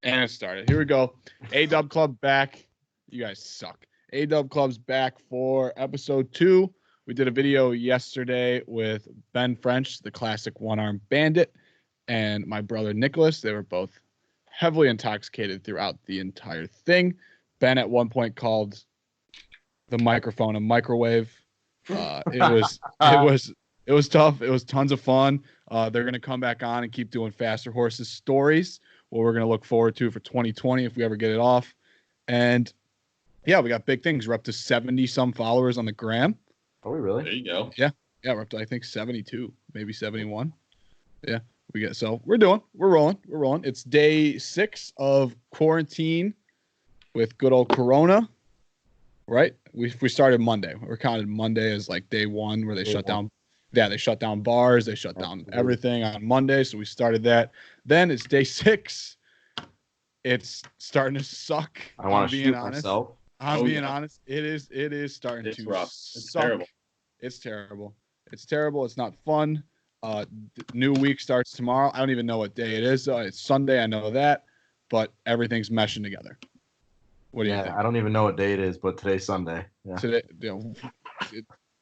And it started. Here we go. A-Dub Club back. You guys suck. A-Dub Club's back for episode 2. We did a video yesterday with Ben French, the classic one-armed bandit, and my brother Nicholas. They were both heavily intoxicated throughout the entire thing. Ben at one point called the microphone a microwave. It was tough. It was tons of fun. They're going to come back on and keep doing Faster Horses stories, what we're going to look forward to for 2020 if we ever get it off. And yeah, we got big things. We're up to 70 some followers on the gram. Are we really? There you go. Yeah, we're up to I think 72, maybe 71. Yeah, we're rolling. It's day 6 of quarantine with good old Corona. Right? We started Monday. We're counted Monday as like day 1 where they shut down. Yeah, they shut down bars. They shut down everything on Monday. So we started that. Then it's day 6. It's starting to suck. I want to shoot myself. I'm being honest. It is starting to rough. suck. It's terrible. It's terrible. It's not fun. New week starts tomorrow. I don't even know what day it is. It's Sunday. I know that, but everything's meshing together. What do you think? I don't even know what day it is, but today's Sunday. Yeah. Today,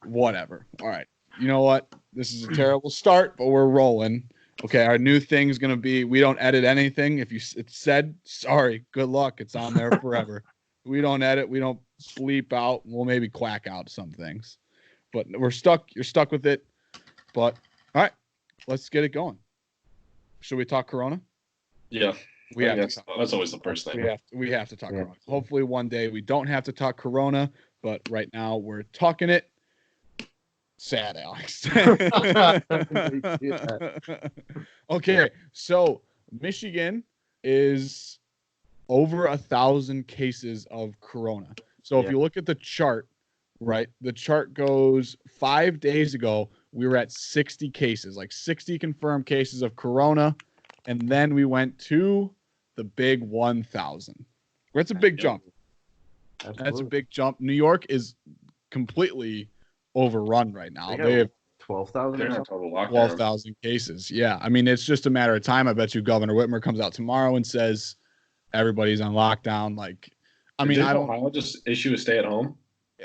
whatever. All right. You know what? This is a terrible start, but we're rolling. Okay, our new thing's gonna be we don't edit anything. If it's said, sorry, good luck. It's on there forever. We don't edit. We don't bleep out. We'll maybe quack out some things, but we're stuck. You're stuck with it. But all right, let's get it going. Should we talk Corona? Yeah. That's always the first thing. We have to talk Corona. Hopefully one day we don't have to talk Corona, but right now we're talking it. Sad, Alex. Okay, so Michigan is over 1,000 cases of Corona. So if you look at the chart, right, the chart goes 5 days ago, we were at 60 cases, like 60 confirmed cases of Corona. And then we went to the big 1,000. That's a big jump. Absolutely. That's a big jump. New York is completely overrun right now. They have 12,000 12,000 cases. Yeah. I mean, it's just a matter of time. I bet you Governor Whitmer comes out tomorrow and says everybody's on lockdown. Like, I mean, Ohio just issue a stay at home?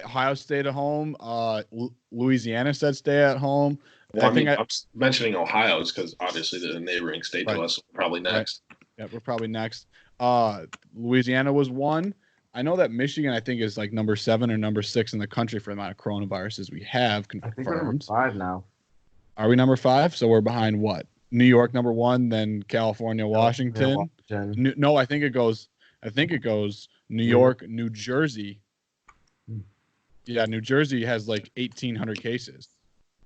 Ohio stayed at home. Louisiana said stay at home. Well, I'm mentioning Ohio because obviously they're a neighboring state to us. So we're probably next. Right. Yeah, we're probably next. Louisiana was 1. I know that Michigan, I think, is like number 7 or number 6 in the country for the amount of coronaviruses we have confirmed. I think we're number 5 now. Are we number 5? So we're behind what? New York number 1, then California, Washington. No, I think it goes New York, New Jersey. Yeah, New Jersey has like 1,800 cases.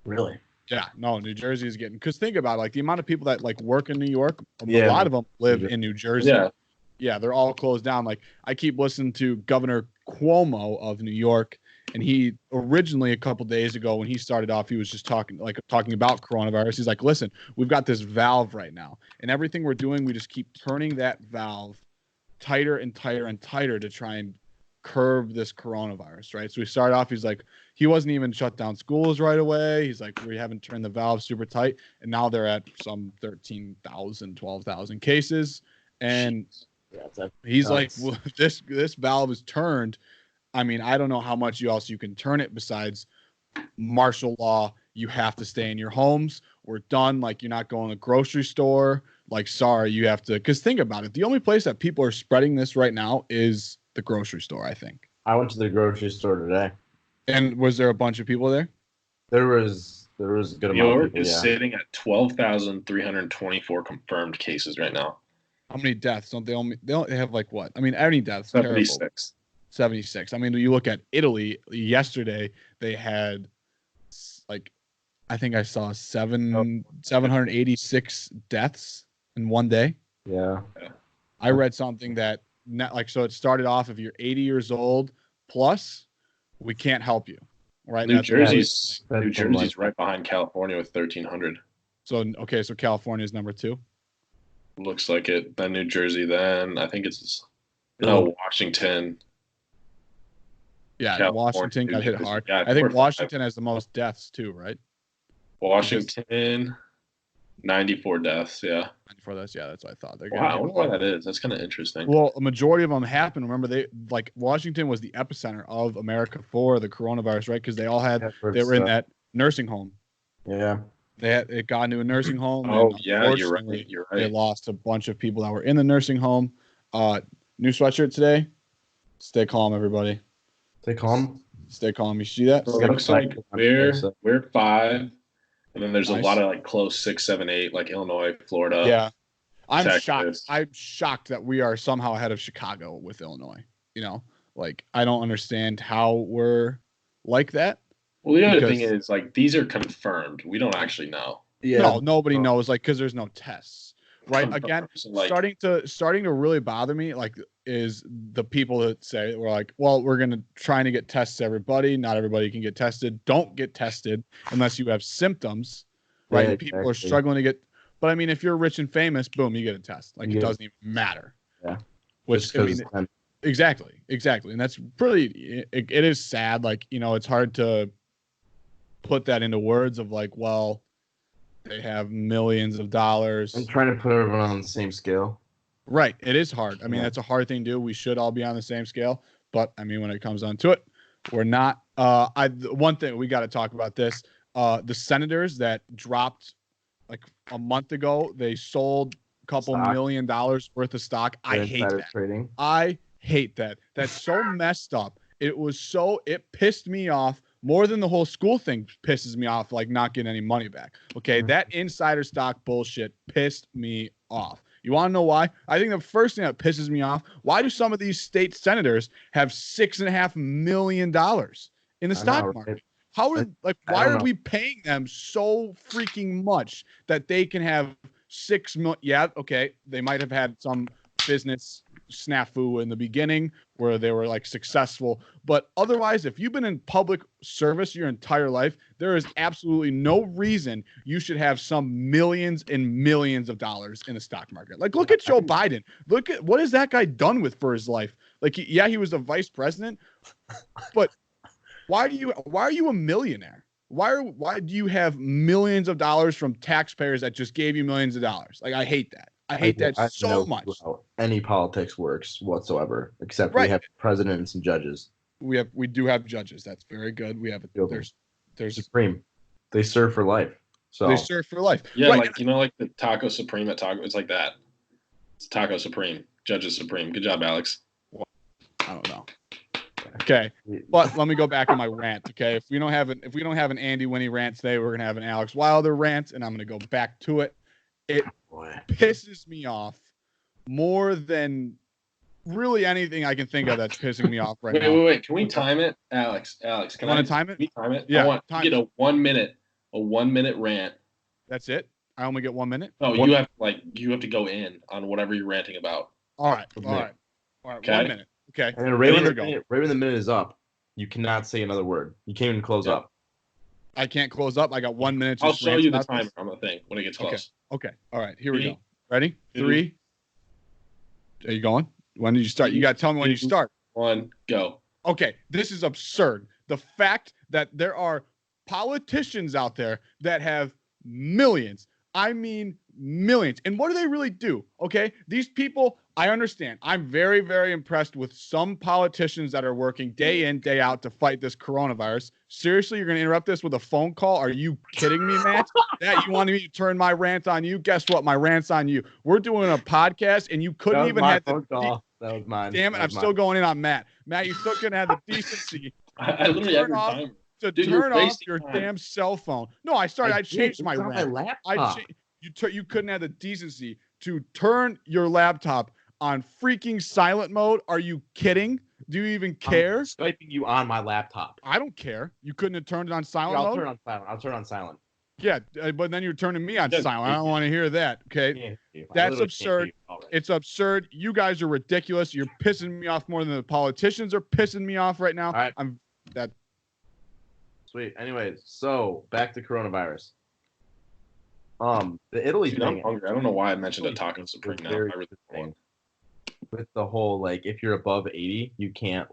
Really? Yeah, no, New Jersey is getting, because think about it, like the amount of people that like work in New York, a lot of them live in New Jersey. Yeah, they're all closed down. Like I keep listening to Governor Cuomo of New York, and he originally a couple days ago when he started off, he was just talking about coronavirus. He's like, listen, we've got this valve right now, and everything we're doing, we just keep turning that valve tighter and tighter and tighter to try and curb this coronavirus, right? So we started off, he's like, he wasn't even shut down schools right away. He's like, we haven't turned the valve super tight, and now they're at some 13,000, 12,000 cases, and he's like, well, this valve is turned. I mean, I don't know how much else you can turn it besides martial law. You have to stay in your homes. We're done. Like, you're not going to the grocery store. Like, sorry, you have to. Because think about it. The only place that people are spreading this right now is the grocery store, I think. I went to the grocery store today. And was there a bunch of people there? There was a good amount. New York is sitting at 12,324 confirmed cases right now. How many deaths? They have like what? I mean, any deaths? 76. Terrible. 76. I mean, you look at Italy yesterday, they had like, I think I saw 786 deaths in one day. Yeah. I read something that so it started off, if you're 80 years old plus, we can't help you. Right. New Jersey's right behind California with 1,300. So California is number 2. Looks like it. Then New Jersey. Then I think it's Washington. Yeah, California, Washington got hit hard. Yeah, I think Washington has the most deaths too, right? Washington. 94 deaths. Yeah. 94 deaths. Yeah, that's what I thought. They're Wow, I wonder why that is. That's kind of interesting. Well, a majority of them happened. Remember, Washington was the epicenter of America for the coronavirus, right? Because they were in that nursing home. Yeah. It got into a nursing home. Oh, and yeah, you're right. You're right. They lost a bunch of people that were in the nursing home. New sweatshirt today. Stay calm, everybody. Stay calm. Stay calm. You see that? So it looks like we're 5, and then there's a lot of like close 6, 7, 8, like Illinois, Florida. Yeah, I'm Texas. shocked. I'm shocked that we are somehow ahead of Chicago with Illinois. Like I don't understand how we're like that. Well, the other thing is like these are confirmed. We don't actually know. Yeah. No, nobody knows. Like because there's no tests. Right. Again, starting to really bother me, like, is the people that say we're like, well, we're trying to get tests to everybody. Not everybody can get tested. Don't get tested unless you have symptoms, right? Yeah, people are struggling to get. But I mean, if you're rich and famous, boom, you get a test. Like it doesn't even matter. Yeah. Which I mean, exactly, and that's pretty. It is sad. Like it's hard to put that into words of like, well. They have millions of dollars. I'm trying to put everyone on the same scale. Right. It is hard. I mean, that's a hard thing to do. We should all be on the same scale. But, I mean, when it comes down to it, we're not. One thing, we got to talk about this. The Senators that dropped like a month ago, they sold a couple $1 million worth of stock. I hate that. Trading. I hate that. That's so messed up. It pissed me off. More than the whole school thing pisses me off, like not getting any money back. Okay, that insider stock bullshit pissed me off. You want to know why? I think the first thing that pisses me off, why do some of these state senators have $6.5 million in the stock market? Why are we paying them so freaking much that they can have 6 million? Yeah, okay, they might have had some business snafu in the beginning where they were like successful, but otherwise, if you've been in public service your entire life, there is absolutely no reason you should have some millions and millions of dollars in the stock market. Like, look at Joe Biden. Look at what has that guy done for his life? Like, he was a vice president, but why are you a millionaire? Why do you have millions of dollars from taxpayers that just gave you millions of dollars? Like, I hate that. I hate that so much. Any politics works whatsoever, except we have presidents and judges. We do have judges. That's very good. We have there's Supreme. They serve for life. So they serve for life. Yeah, right. Like the Taco Supreme at Taco. It's like that. It's Taco Supreme. Judges Supreme. Good job, Alex. I don't know. Okay, but let me go back on my rant. Okay, if we don't have an Andy Winnie rant today, we're gonna have an Alex Wilder rant, and I'm gonna go back to it. It pisses me off more than really anything I can think of that's pissing me off right now. Wait. Can we time it? Alex, can I time it? Can we time it? Yeah. I want to get a 1 minute rant. That's it? I only get 1 minute? No, you have to go in on whatever you're ranting about. All right. Okay. 1 minute. Okay. And then right when the minute is up, you cannot say another word. You can't even close up. I can't close up. I got 1 minute. I'll show you the timer on the thing when it gets close. Okay. All right. Here we go. Ready? 3. Are you going? When did you start? You got to tell me when you start. 1, go. Okay. This is absurd. The fact that there are politicians out there that have millions. I mean, millions. And what do they really do? Okay. These people, I understand. I'm very, very impressed with some politicians that are working day in, day out to fight this coronavirus. Seriously, you're going to interrupt this with a phone call? Are you kidding me, Matt? That you wanted me to turn my rant on you? Guess what? My rant's on you. We're doing a podcast, and you couldn't even have the call. That was mine. Damn it! I'm still going in on Matt. Matt, you still couldn't have the decency. I literally have your timer. Turn off your damn cell phone. No, I changed my rant. My laptop. You couldn't have the decency to turn your laptop on freaking silent mode. Are you kidding? Do you even care? I'm Skyping you on my laptop. I don't care. You couldn't have turned it on silent mode? I'll turn on silent. Yeah, but then you're turning me on silent. I don't want to hear that, okay? That's absurd. It's absurd. You guys are ridiculous. You're pissing me off more than the politicians are pissing me off right now. All right. Sweet. Anyways, so back to coronavirus. The Italy thing. I'm hungry. I don't know why I mentioned a Taco Supreme now. I really don't. With the whole if you're above 80, you can't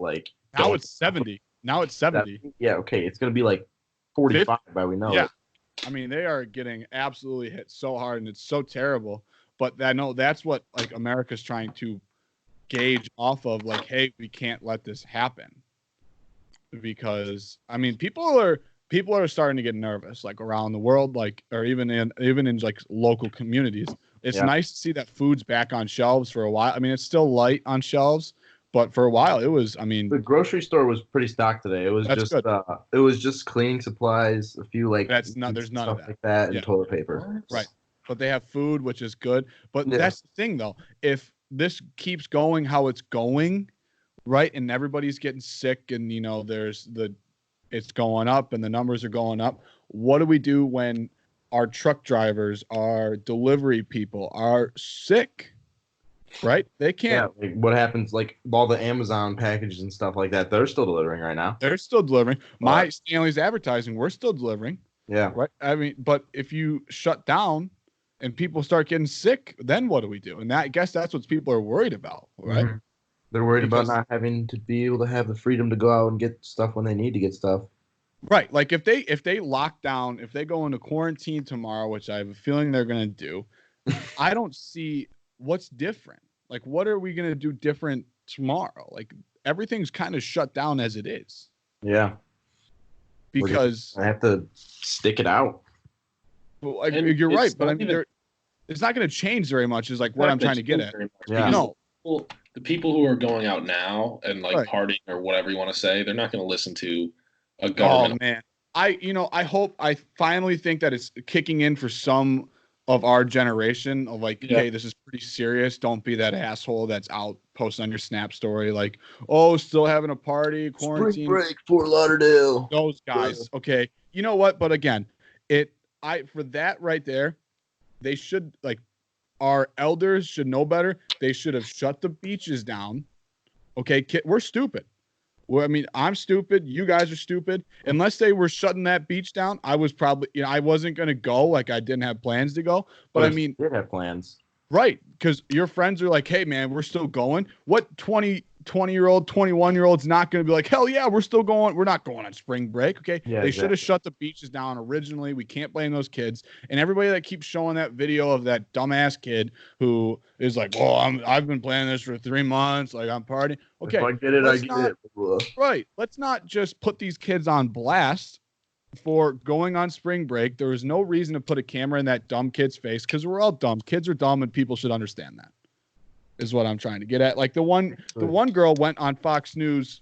Now it's 70. Now it's 70. Yeah, okay. It's gonna be 45 by we know. Yeah. I mean, they are getting absolutely hit so hard, and it's so terrible. But I know that's what like America's trying to gauge off of. Like, hey, we can't let this happen, because I mean, people are starting to get nervous, like around the world, like or even in like local communities. It's nice to see that food's back on shelves for a while. I mean, it's still light on shelves, but for a while it was. I mean, the grocery store was pretty stocked today. It was just cleaning supplies, a few like there's none of that like that, and toilet paper. Right, but they have food, which is good. But that's the thing, though. If this keeps going how it's going, right, and everybody's getting sick, and you know, it's going up, and the numbers are going up. What do we do when our truck drivers, our delivery people are sick? Right? They can't. Yeah, like what happens? Like all the Amazon packages and stuff like that, they're still delivering right now. They're still delivering. My Stanley's Advertising, we're still delivering. Yeah. Right. I mean, but if you shut down and people start getting sick, then what do we do? And I guess that's what people are worried about, right? Mm-hmm. They're worried about not having to be able to have the freedom to go out and get stuff when they need to get stuff. Right. Like if they lock down, if they go into quarantine tomorrow, which I have a feeling they're going to do, I don't see what's different. Like, what are we going to do different tomorrow? Like, everything's kind of shut down as it is. Yeah. Because I have to stick it out. Well, you're right, but I mean, it's not going to change very much. Is like what I'm trying to get at. Yeah. No. Well, the people who are going out now and like partying or whatever you want to say, they're not going to listen to a government. Oh man, I finally think that it's kicking in for some of our generation of like, hey, this is pretty serious. Don't be that asshole that's out posting on your Snap story like, oh, still having a party, quarantine. Spring break, Fort Lauderdale. Those guys, okay. You know what? But again, for that right there, they should like our elders should know better. They should have shut the beaches down. Okay, we're stupid. Well, I mean, I'm stupid. You guys are stupid. Unless they were shutting that beach down, I was probably, I wasn't going to go. Like, I didn't have plans to go. But I mean, you did have plans. Right. Because your friends are like, hey, man, we're still going. What 20-year-old, 21-year-old's not going to be like, hell yeah, we're still going. We're not going on spring break. Okay. Yeah, they should have shut the beaches down originally. We can't blame those kids. And everybody that keeps showing that video of that dumbass kid who is like, well, I've been planning this for 3 months. Like, I'm partying. Okay. If I get it, I get it. Right. Let's not just put these kids on blast for going on spring break. There was no reason to put a camera in that dumb kid's face because we're all dumb. Kids are dumb and people should understand that. Is what I'm trying to get at. Like the one girl went on Fox News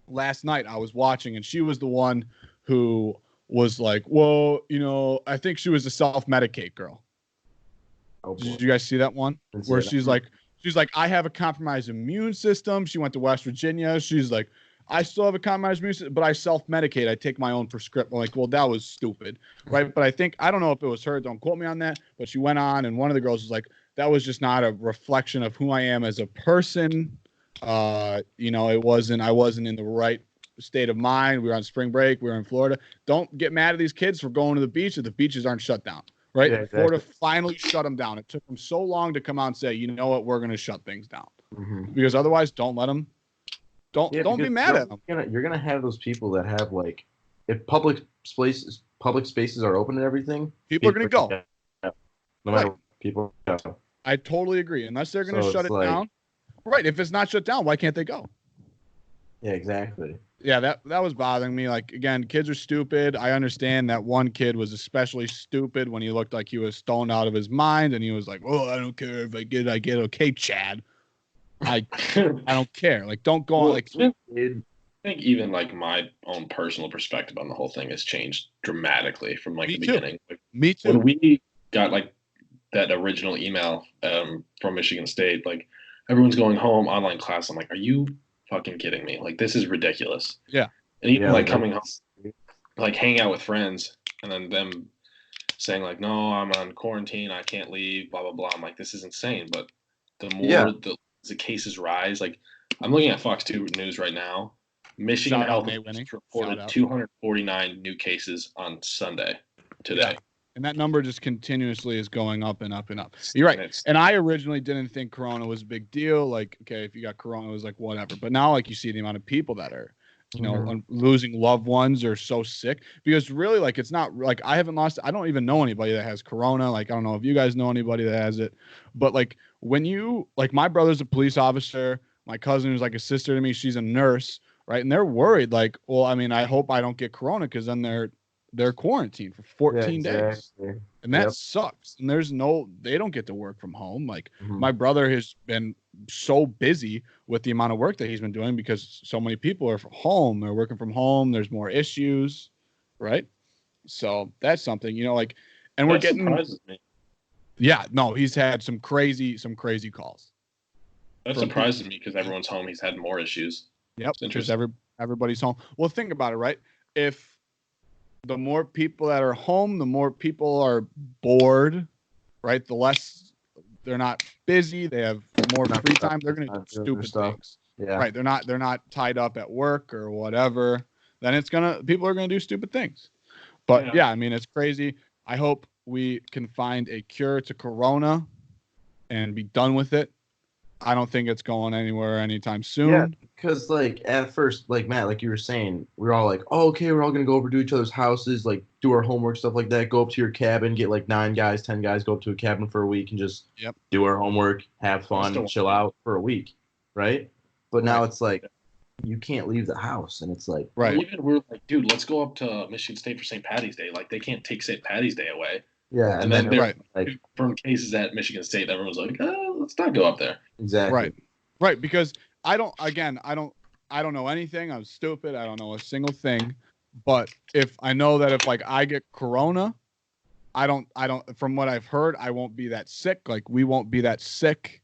last night. I was watching, and she was the one who was like, "Well, I think she was a self-medicate girl." Oh, did you guys see that one where she's like, "I have a compromised immune system." She went to West Virginia. She's like, "I still have a compromised immune system, but I self-medicate. I take my own prescription." I'm like, well, that was stupid, right? But I don't know if it was her. Don't quote me on that. But she went on, and one of the girls was like, that was just not a reflection of who I am as a person. I wasn't in the right state of mind. We were on spring break. We were in Florida. Don't get mad at these kids for going to the beach if the beaches aren't shut down, right? Yeah, exactly. Florida finally shut them down. It took them so long to come out and say, you know what, we're going to shut things down. Mm-hmm. Because otherwise, don't let them. Don't be mad at them. You're going to have those people that have like, if public spaces are open and everything, people are going to go. No matter what, people go. I totally agree. Unless they're going to shut it down. Right. If it's not shut down, why can't they go? Yeah, exactly. Yeah, that was bothering me. Like, again, kids are stupid. I understand that one kid was especially stupid when he looked like he was stoned out of his mind, and he was like, "Oh, I don't care if I get okay, Chad. I don't care. Like, don't go on." Like, I think even like my own personal perspective on the whole thing has changed dramatically from like the beginning. Like, me too. When we got like that original email from Michigan State, like everyone's going home, online class. I'm like, are you fucking kidding me? Like, this is ridiculous. Yeah. And even like coming home, like hanging out with friends, and then them saying like, no, I'm on quarantine, I can't leave, blah blah blah. I'm like, this is insane. But the more the cases rise, like I'm looking at Fox 2 News right now. Michigan Health reported 249 new cases on Sunday today. Yeah. And that number just continuously is going up and up and up. You're right. And I originally didn't think Corona was a big deal. Like, okay, if you got Corona, it was like whatever. But now, like, you see the amount of people that are you know, losing loved ones or so sick, because really, like, it's not like I don't even know anybody that has corona. Like, I don't know if you guys know anybody that has it, but like when you, like, my brother's a police officer, my cousin who's like a sister to me, she's a nurse, right? And they're worried, like, well, I mean, I hope I don't get corona, because then they're quarantined for 14 days. And that sucks. And they don't get to work from home. Like, my brother has been so busy with the amount of work that he's been doing, because so many people are from home. They're working from home. There's more issues, right? So that's something, you know, like, and we're getting. Surprises me. Yeah, no, he's had some crazy calls. That surprises me, because everyone's home. He's had more issues. Yep, because everybody's home. Well, think about it, right? If the more people that are home, the more people are bored, right? The less they're not busy, they have more free time. They're going to do stupid things, right? They're not tied up at work or whatever. Then people are going to do stupid things. But yeah, I mean, it's crazy. I hope we can find a cure to corona and be done with it. I don't think it's going anywhere anytime soon. Yeah, because like at first, like Matt, like you were saying, we were all like, oh, okay, we're all gonna go over to each other's houses, like do our homework, stuff like that. Go up to your cabin, get like 9 guys, 10 guys, go up to a cabin for a week and just do our homework, have fun, and chill out for a week, right? But now it's like you can't leave the house, and it's like even we're like, dude, let's go up to Michigan State for St. Patty's Day. Like, they can't take St. Patty's Day away. Yeah, and then there like from cases at Michigan State, everyone's like, oh, let's not go up there. Exactly. Right. Because I don't know anything. I'm stupid. I don't know a single thing. But if I know that if like I get corona, I don't from what I've heard, I won't be that sick. Like, we won't be that sick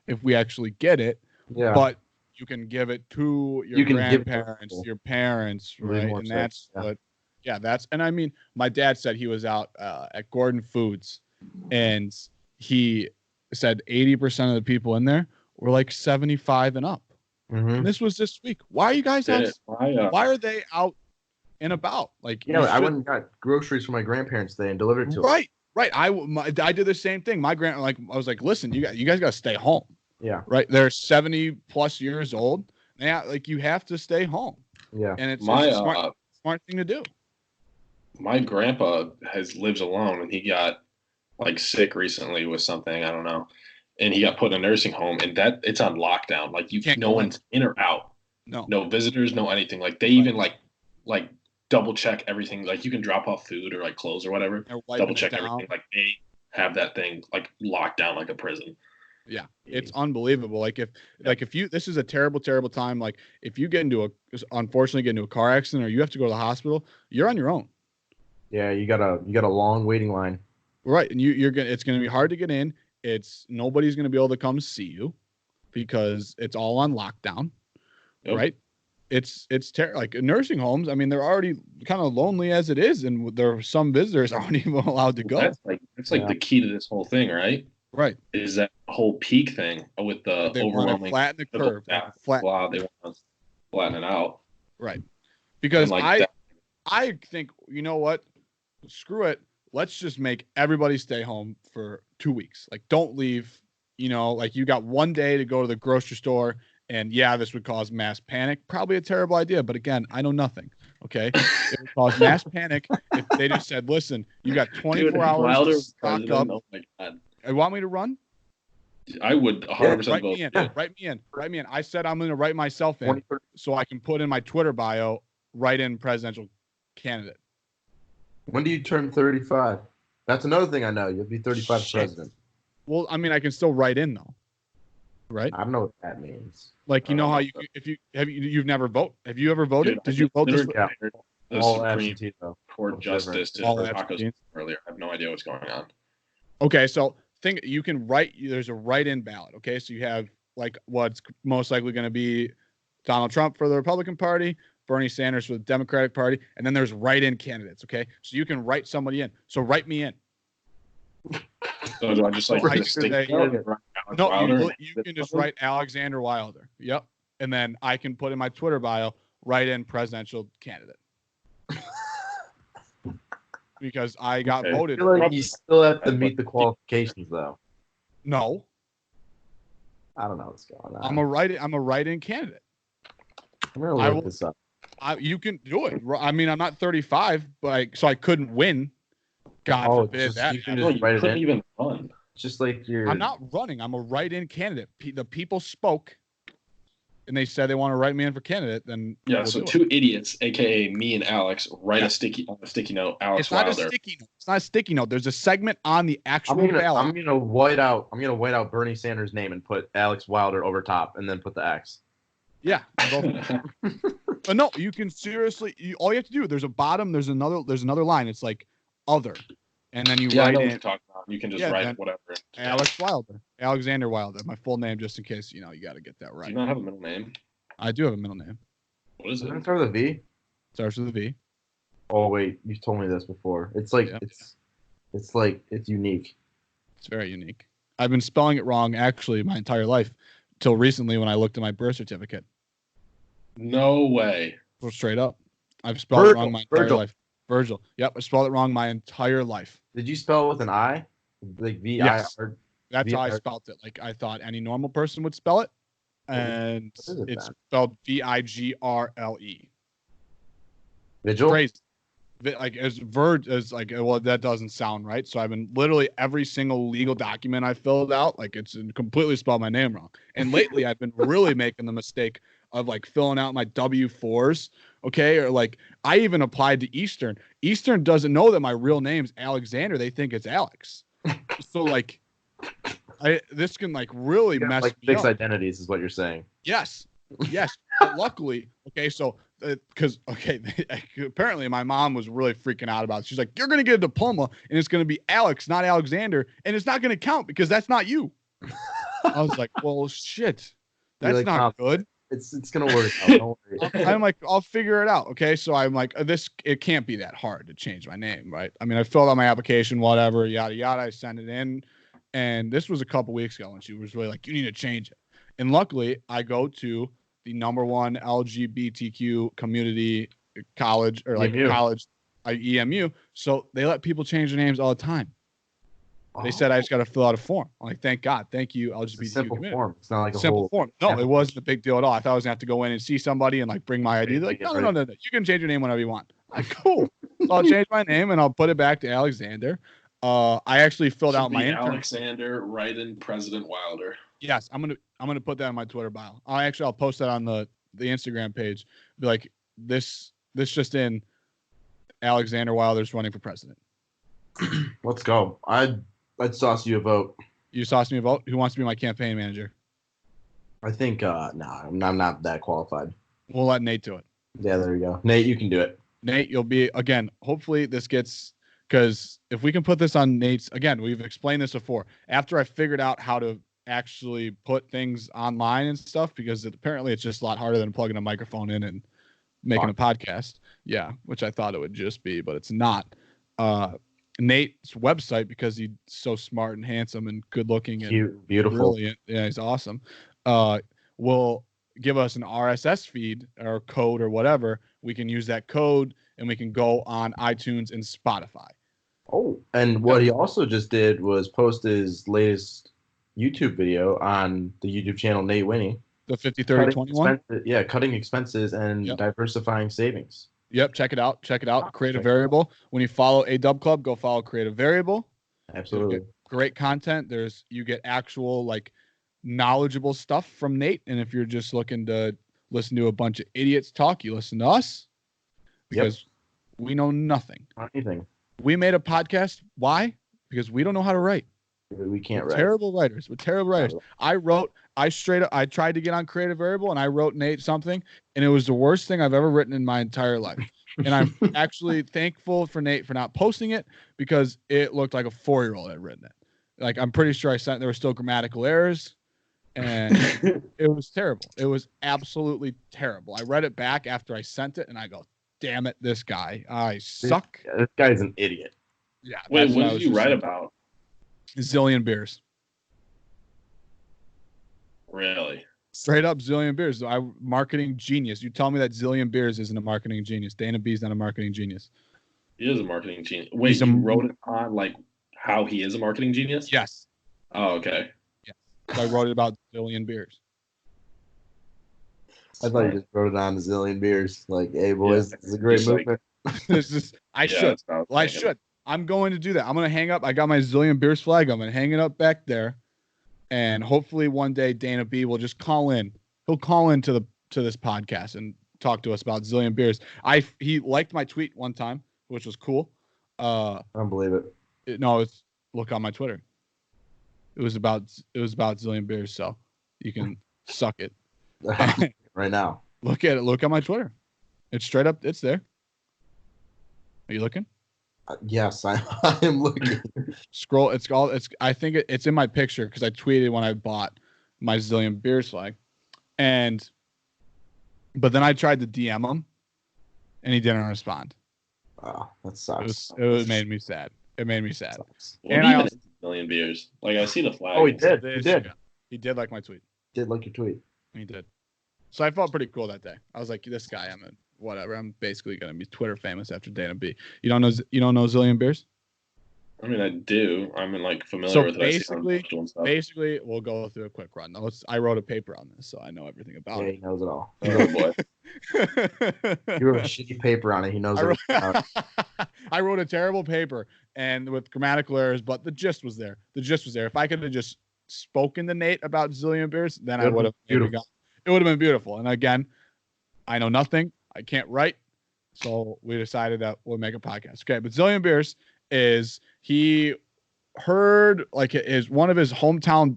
if we actually get it. Yeah. But you can give it to your grandparents, your parents, right? And that's what. Yeah, and I mean, my dad said he was out at Gordon Foods, and he said 80% of the people in there were like 75 and up. And this was this week. Why are you guys out? Why are they out and about? Like, I went and got groceries for my grandparents today and delivered it to them. Right. I did the same thing. I was like, listen, you guys got to stay home. Yeah. Right. They're 70 plus years old. Yeah, like, you have to stay home. Yeah. And it's a smart thing to do. My grandpa lives alone, and he got like sick recently with something, I don't know, and he got put in a nursing home, and that it's on lockdown. Like, no one's in or out. No visitors, no anything. Like, they even like double check everything. Like, you can drop off food or like clothes or whatever. Double check everything. Like, they have that thing like locked down like a prison. Yeah, it's unbelievable. Like, if you, this is a terrible time. Like, if you unfortunately get into a car accident, or you have to go to the hospital, you're on your own. Yeah, you got a long waiting line. Right, and it's gonna be hard to get in. Nobody's gonna be able to come see you because it's all on lockdown. Yep. Right? It's terrible. Like, nursing homes, I mean, they're already kind of lonely as it is, and there are some visitors aren't even allowed to go. That's like the key to this whole thing, right? Right. Is that whole peak thing with the overwhelming flatten the curve. They want to flatten it out. Right. Because I think, you know what? Screw it. Let's just make everybody stay home for 2 weeks. Like, don't leave. You know, like, you got 1 day to go to the grocery store, and this would cause mass panic. Probably a terrible idea, but again, I know nothing. Okay, it would cause mass panic if they just said, "Listen, you got 24 hours to stock up." Oh my God! You want me to run? I would 100% vote. Write me in. I said I'm going to write myself in so I can put in my Twitter bio, write in presidential candidate. When do you turn 35? That's another thing I know. You'll be 35 president. Well, I mean, I can still write in though, right? I don't know what that means. Like, you know how you've never voted? Have you ever voted? Did you vote this? The Supreme Court Justice did earlier. I have no idea what's going on. Okay, so you can write. There's a write-in ballot. Okay, so you have like what's most likely going to be Donald Trump for the Republican Party, Bernie Sanders for the Democratic Party, and then there's write-in candidates. Okay, so you can write somebody in. So write me in. So do I just like No, you can just write Alexander Wilder. Yep, and then I can put in my Twitter bio, write in presidential candidate. Because I got voted. I feel like you still have to meet the qualifications, though. No. I don't know what's going on. I'm a write-in candidate. I'm gonna look this up. You can do it. I mean, I'm not 35, but so I couldn't win. God forbid that. You couldn't even run. Just like I'm not running. I'm a write-in candidate. The people spoke, and they said they want to write me in for candidate. Then so two idiots, aka me and Alex, write a sticky note. Alex Wilder. It's not a sticky note. There's a segment on the actual ballot. I'm gonna white out Bernie Sanders' name and put Alex Wilder over top, and then put the X. Yeah. But no, you can seriously. All you have to do. There's a bottom. There's another line. It's like other, and then you write in. You can just write whatever. Alex Wilder, Alexander Wilder. My full name, just in case you got to get that right. Do you not have a middle name? I do have a middle name. What is it? Doesn't it start with a V? Starts with a V. Oh wait, you've told me this before. It's like it's unique. It's very unique. I've been spelling it wrong actually my entire life, till recently when I looked at my birth certificate. No way. Well, straight up, I've spelled it wrong my entire life. Virgil. Yep, I spelled it wrong my entire life. Did you spell it with an I? Like V-I-R? Yes. That's how I spelled it. Like I thought any normal person would spell it, and it's spelled Vigrle. Vigil. Crazy. Like as that doesn't sound right. So I've been literally every single legal document I filled out, like it's completely spelled my name wrong. And lately I've been really making the mistake of like filling out my W-4s. Okay. Or like I even applied to Eastern. Eastern doesn't know that my real name's Alexander. They think it's Alex. So like this can like really mess like me fix up. Identities is what you're saying. Yes. But luckily, okay, so because apparently my mom was really freaking out about it. She's like, you're going to get a diploma and it's going to be Alex, not Alexander. And it's not going to count because that's not you. I was like, well, shit, that's not good. It's going to work out. Don't worry. I'm like, I'll figure it out. Okay. So I'm like, it can't be that hard to change my name. Right. I mean, I filled out my application, whatever, yada, yada. I sent it in. And this was a couple weeks ago. And she was really like, you need to change it. And luckily I go to the #1 LGBTQ community college or like EMU. College, EMU. So they let people change their names all the time. They said I just got to fill out a form. I'm like, thank God, thank you, LGBTQ. It's a simple form. It's not like a simple form. No, it wasn't a big deal at all. I thought I was gonna have to go in and see somebody and like bring my ID. They're like, no. You can change your name whenever you want. I'm like, cool. So I'll change my name and I'll put it back to Alexander. I actually filled out my Alexander, write in President Wilder. Yes, I'm gonna put that on my Twitter bio. I'll post that on the Instagram page. Be like, this just in, Alexander Wilder's running for president. Let's go. I'd sauce you a vote. You sauce me a vote? Who wants to be my campaign manager? I think I'm not that qualified. We'll let Nate do it. Yeah, there you go. Nate, you can do it. Nate, you'll be again. Hopefully this gets, because if we can put this on Nate's, again, we've explained this before. After I figured out how to actually put things online and stuff, because apparently it's just a lot harder than plugging a microphone in and making a podcast. Yeah, which I thought it would just be, but it's not. Nate's website, because he's so smart and handsome and good looking and beautiful, brilliant. Yeah, he's awesome. Will give us an RSS feed or code or whatever. We can use that code and we can go on iTunes and Spotify. Oh, and what he also just did was post his latest YouTube video on the YouTube channel Nate Winnie. The 50-30-21? Yeah, cutting expenses and diversifying savings. Yep, check it out. Creative Variable. When you follow A Dub Club, go follow Creative Variable. Absolutely. Great content. You get actual like knowledgeable stuff from Nate. And if you're just looking to listen to a bunch of idiots talk, you listen to us. Because we know nothing. Not anything. We made a podcast. Why? Because we don't know how to write. We can't write. Terrible writers. We're terrible writers. I tried to get on Creative Variable and I wrote Nate something and it was the worst thing I've ever written in my entire life. And I'm actually thankful for Nate for not posting it, because it looked like a 4-year-old had written it. Like, I'm pretty sure there were still grammatical errors and it was terrible. It was absolutely terrible. I read it back after I sent it and I go, damn it, this guy, I suck. This guy's an idiot. Yeah. Wait, what did you write about? Zillion beers. Really? Straight up zillion beers. Marketing genius. You tell me that Zillion Beers isn't a marketing genius. Dana B's not a marketing genius. He is a marketing genius. Wait, you wrote it on like how he is a marketing genius? Yes. Oh, okay. Yeah. So I wrote it about Zillion Beers. I thought you just wrote it on a zillion beers. Like, hey boys, this is a great movement. I should. Well, I should. I'm going to do that. I'm going to hang up. I got my Zillion Beers flag. I'm going to hang it up back there. And hopefully one day Dana B will just call in. He'll call into this podcast and talk to us about Zillion Beers. He liked my tweet one time, which was cool. I don't believe it. Look on my Twitter. It was about Zillion Beers, so you can suck it. Right now. Look at it. Look at my Twitter. It's straight up. It's there. Are you looking? Yes, I am looking. Scroll. I think it's in my picture because I tweeted when I bought my Zillion Beers flag, but then I tried to DM him, and he didn't respond. Oh, that sucks. It made me sad. It made me sad. Well, and even Zillion Beers. Like, I see the flag. Oh, he did. He did. He did like my tweet. Did like your tweet. He did. So I felt pretty cool that day. I was like, this guy, whatever. I'm basically gonna be Twitter famous after Dana B. You don't know Zillion Beers? I mean, I do. I'm familiar with it. Basically, we'll go through a quick run. I wrote a paper on this, so I know everything about it. He knows it all. Oh boy. You wrote a shitty paper on it. He knows it. I wrote a terrible paper and with grammatical errors, but the gist was there. If I could have just spoken to Nate about Zillion Beers, then I would have. It would have been beautiful. And again, I know nothing. I can't write. So we decided that we'll make a podcast. Okay. But Zillion Beers he heard is one of his hometown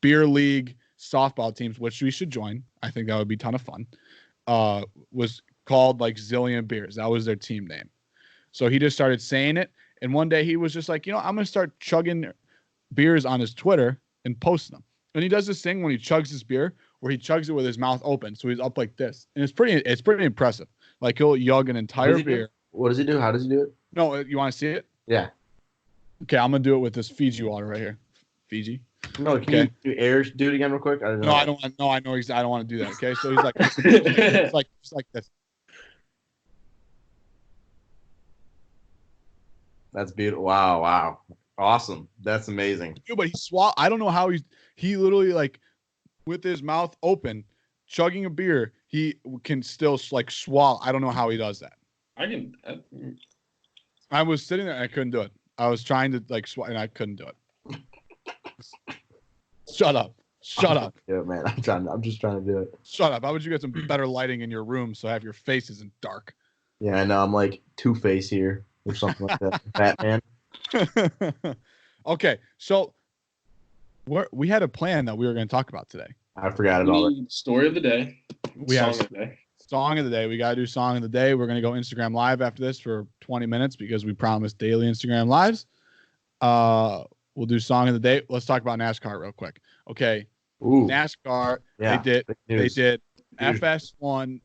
beer league softball teams, which we should join. I think that would be a ton of fun. Was called Zillion Beers. That was their team name. So he just started saying it. And one day he was just like, I'm going to start chugging beers on his Twitter and posting them. And he does this thing when he chugs his beer where he chugs it with his mouth open. So he's up like this. And it's pretty impressive. He'll yug an entire beer. What does he do? How does he do it? No, you want to see it? Yeah. Okay, I'm going to do it with this Fiji water right here. Fiji. No, can you do it again real quick? I don't know. No, I don't want. No, I know I don't want to do that. Okay, so he's like, it's like this. That's beautiful. Wow, awesome. That's amazing. Dude, but I don't know how he literally with his mouth open, chugging a beer. He can still swallow. I don't know how he does that. I was sitting there and I couldn't do it. I was trying to and I couldn't do it. Shut up. Yeah, man. I'm just trying to do it. Shut up. How would you get some better lighting in your room so have your face isn't dark? Yeah, I know. I'm like Two-Face here or something like that. Batman. Okay, so we had a plan that we were going to talk about today. I forgot it all. Story of the day. Song of the day. We got to do song of the day. We're going to go Instagram Live after this for 20 minutes because we promised daily Instagram Lives. We'll do song of the day. Let's talk about NASCAR real quick. Okay. Ooh. NASCAR. Yeah, they did FS1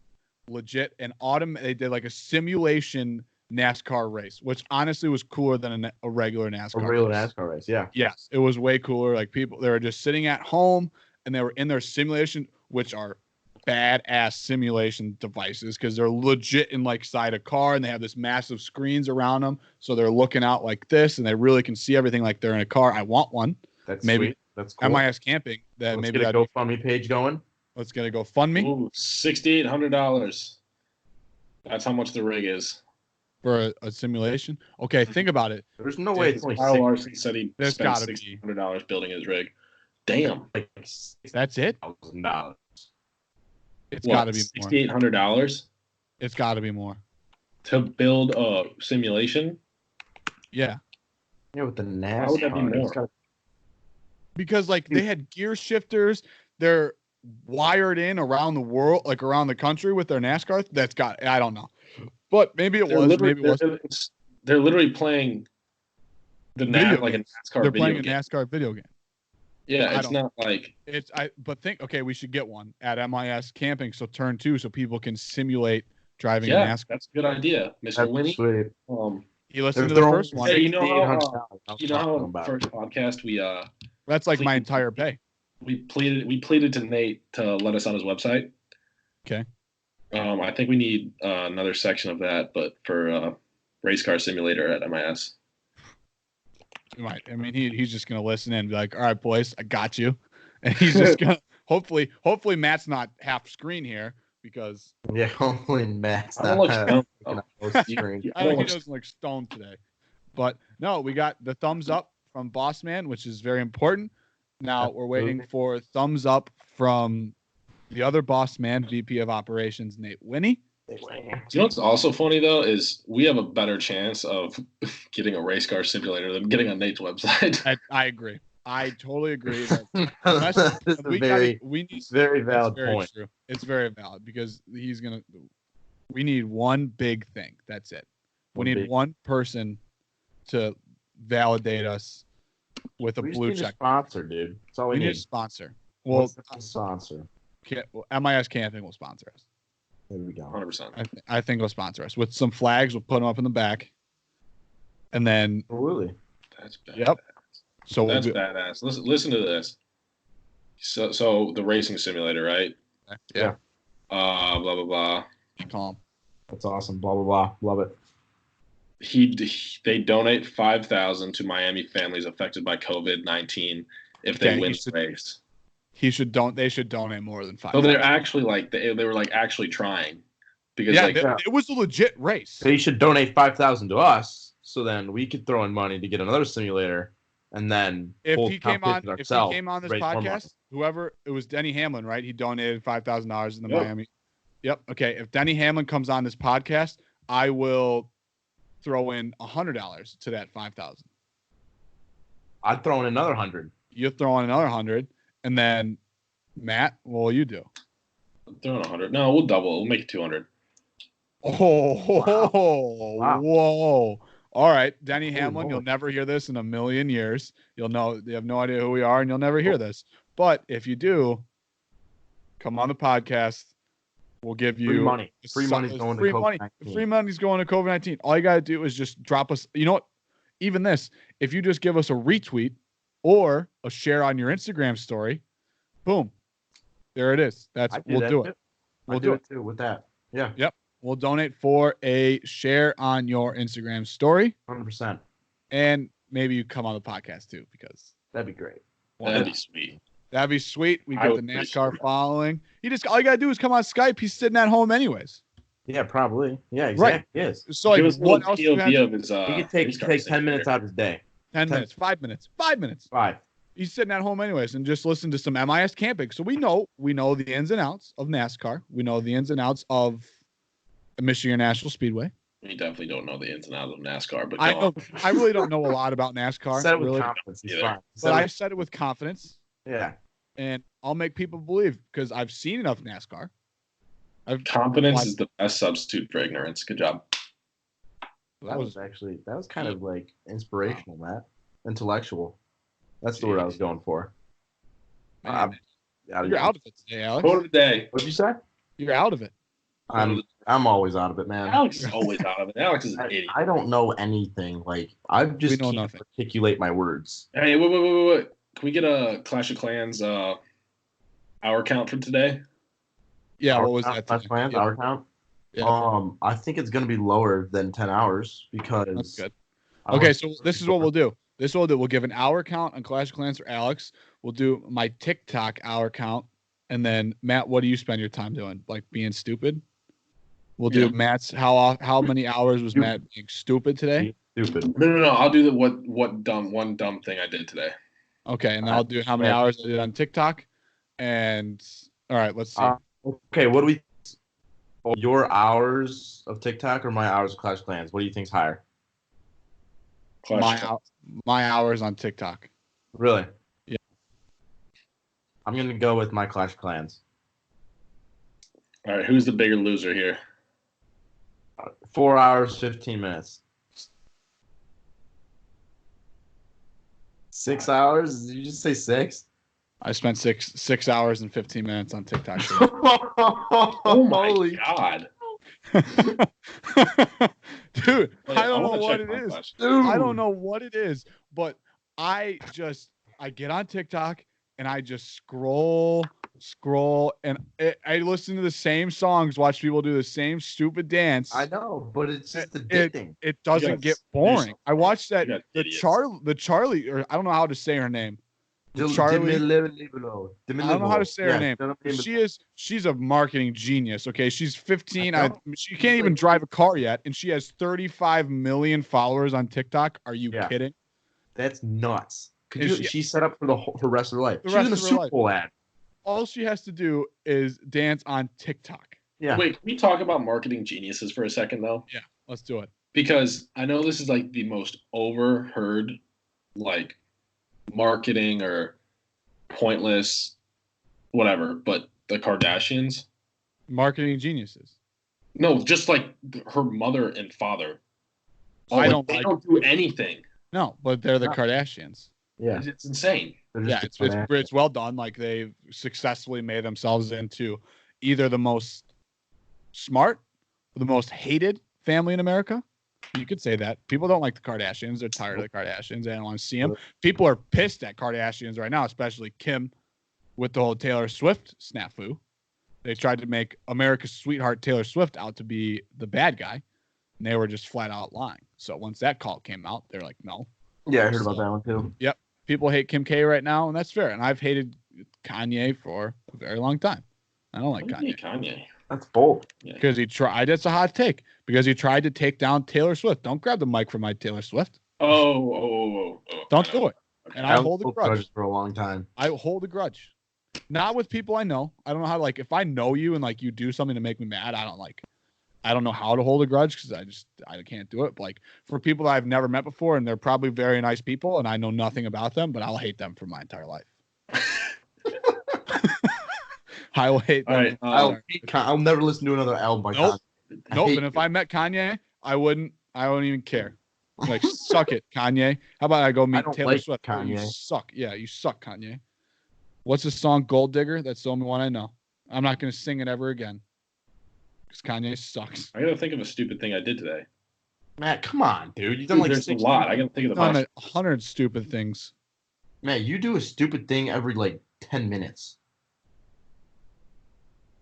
legit and they did a simulation NASCAR race, which honestly was cooler than a regular NASCAR. NASCAR race, yeah. Yes, it was way cooler. People, they were just sitting at home and they were in their simulation, which are badass simulation devices because they're legit inside a car and they have this massive screens around them, so they're looking out like this and they really can see everything like they're in a car. I want one. That's maybe sweet. That's cool. MIS camping. Let's get a GoFundMe page going. Let's get a GoFundMe. $6,800. That's how much the rig is for a simulation. Okay, think about it. There's no way it's only Kyle Larson said he spent $600 building his rig. Damn, that's it. $1,000. It's got to be more. $6,800. It's got to be more to build a simulation. Yeah. Yeah, with the NASCAR. How would that be more? Because they had gear shifters. They're wired in around the world, around the country with their NASCAR. I don't know, but maybe it was. Maybe it was. They're literally playing a NASCAR. They're playing a NASCAR video game. Yeah, it's not but we should get one at MIS camping. So turn 2, so people can simulate driving NASCAR. That's a good idea, Mr. Winnie. He listened to the first one. Hey, you know how first podcast we that's my entire pay. We pleaded to Nate to let us on his website. Okay. I think we need another section of that, but for race car simulator at MIS. Right. I mean, he's just gonna listen and be like, "All right, boys, I got you," and he's just gonna hopefully Matt's not half screen here because hopefully Matt's not. I think he doesn't look stoned today. But no, we got the thumbs up from Boss Man, which is very important. Now we're waiting for thumbs up from the other Boss Man, VP of Operations, Nate Winnie. You know what's also funny though is we have a better chance of getting a race car simulator than getting on Nate's website. I agree. I totally agree. That's very valid point. True. It's very valid because we need one big thing. That's it. We need one person to validate us with a blue check. Sponsor, dude. That's all we need. A sponsor. Well, sponsor. MIS Camping will sponsor us. There we go. 100%. I think they'll sponsor us with some flags. We'll put them up in the back, and then absolutely. That's badass. Yep. So that's badass. Listen to this. So the racing simulator, right? Yeah. Blah blah blah. Calm. That's awesome. Blah blah blah. Love it. They donate $5,000 to Miami families affected by COVID-19 if they win the race. They should donate more than $5,000. So they're actually they were like actually trying because it was a legit race. They should donate $5,000 to us, so then we could throw in money to get another simulator, and then if he came on this podcast, whoever it was, Denny Hamlin, right? He donated $5,000 in the Miami. Yep. Okay. If Denny Hamlin comes on this podcast, I will throw in $100 to that $5,000. I'd throw in another 100. You're throwing another 100, and then Matt, what will you do? I'm throwing 100. No, we'll double. We'll make it 200. Oh, wow. Whoa! All right, Denny Hamlin, you'll never hear this in a million years. You have no idea who we are, and you'll never hear this. But if you do, come on the podcast. We'll give you free money. Free money's going to COVID-19. Free money's going to COVID-19. All you got to do is just drop us. You know what? Even this, if you just give us a retweet or a share on your Instagram story, boom, there it is. We'll do it. We'll do it too with that. Yeah. Yep. We'll donate for a share on your Instagram story. 100%. And maybe you come on the podcast too, because that'd be great. That'd be sweet. That'd be sweet. We get the NASCAR following. All you gotta do is come on Skype. He's sitting at home anyways. Yeah, probably. Yeah, exactly. Right. Yes. So like, what else? He could take 10 minutes out of his day. 10 minutes. 5 minutes. 5 minutes. 5. He's sitting at home anyways, and just listen to some MIS Camping. So we know the ins and outs of NASCAR. We know the ins and outs of Michigan National Speedway. We definitely don't know the ins and outs of NASCAR, but I really don't know a lot about NASCAR. Said it with confidence. But I said it with confidence. Yeah. And I'll make people believe because I've seen enough NASCAR. Confidence is the best substitute for ignorance. Good job. That was kind of like inspirational, Matt. Intellectual. That's the word I was going for. You're out of it today, Alex. Quote of the day. What'd you say? You're out of it. I'm always out of it, man. Alex is always out of it. Alex is an idiot. I don't know anything. Like I just can't articulate my words. Hey, wait. Can we get a Clash of Clans hour count for today? Yeah, what was that? Clash of Clans hour count? Yeah. I think it's gonna be lower than 10 hours because that's good. Okay, so this is what we'll do. We'll give an hour count on Clash of Clans for Alex. We'll do my TikTok hour count, and then Matt, what do you spend your time doing? Like being stupid? We'll do Matt's how many hours was Matt being stupid today? Stupid. No. I'll do the one dumb thing I did today. Okay, and I'll do how many hours I did on TikTok. And all right, let's see. Okay, what do we? Your hours of TikTok or my hours of Clash of Clans? What do you think's higher? My hours on TikTok. Really? Yeah. I'm gonna go with my Clash of Clans. All right, who's the bigger loser here? 4 hours, 15 minutes. 6 hours? Did you just say 6? I spent 6 hours and 15 minutes on TikTok. Oh my God. Dude, I don't know what it is. I don't know what it is, but I get on TikTok and I just scroll, and I listen to the same songs, watch people do the same stupid dance. I know, but it's just addicting. It doesn't get boring. I watched that the Charlie, or I don't know how to say her name. Charlie. I don't know how to say her name. She's a marketing genius. Okay, she's 15. She can't even drive a car yet, and she has 35 million followers on TikTok. Are you kidding? That's nuts. She set up for her rest of her life. She's in a Super Bowl ad. All she has to do is dance on TikTok. Yeah. Wait, can we talk about marketing geniuses for a second, though? Yeah, let's do it. Because I know this is like the most overheard, like, marketing or pointless, whatever, but the Kardashians. Marketing geniuses. No, just like her mother and father. They don't do anything. No, but they're the Kardashians. Yeah. It's insane. Yeah, it's well done. Like, they've successfully made themselves into either the most smart or the most hated family in America. You could say that. People don't like the Kardashians. They're tired of the Kardashians. They don't want to see them. People are pissed at Kardashians right now, especially Kim with the whole Taylor Swift snafu. They tried to make America's sweetheart Taylor Swift out to be the bad guy, and they were just flat out lying. So once that call came out, they're like, no. Yeah, I heard about that one too. Yep. People hate Kim K right now, and that's fair. And I've hated Kanye for a very long time. I don't like Kanye. That's bold. Because he tried. It's a hot take. Because he tried to take down Taylor Swift. Don't grab the mic from my Taylor Swift. Oh. Don't do it. Okay. And I hold a grudge for a long time. I hold a grudge. Not with people I know. I don't know how. Like, if I know you and like you do something to make me mad, I don't know how to hold a grudge because I can't do it. But like for people that I've never met before, and they're probably very nice people, and I know nothing about them, but I'll hate them for my entire life. I will hate them. Right, I'll never listen to another album by Kanye. Nope. And if I met Kanye, I wouldn't even care. Like, suck it, Kanye. How about I go meet Taylor Swift? Kanye. You suck. Yeah, you suck, Kanye. What's the song? Gold Digger? That's the only one I know. I'm not going to sing it ever again. Because Kanye sucks. I got to think of a stupid thing I did today. Matt, come on, dude. You've done like there's a lot. I got to think of the bunch. 100 stupid things. Matt, you do a stupid thing every like 10 minutes.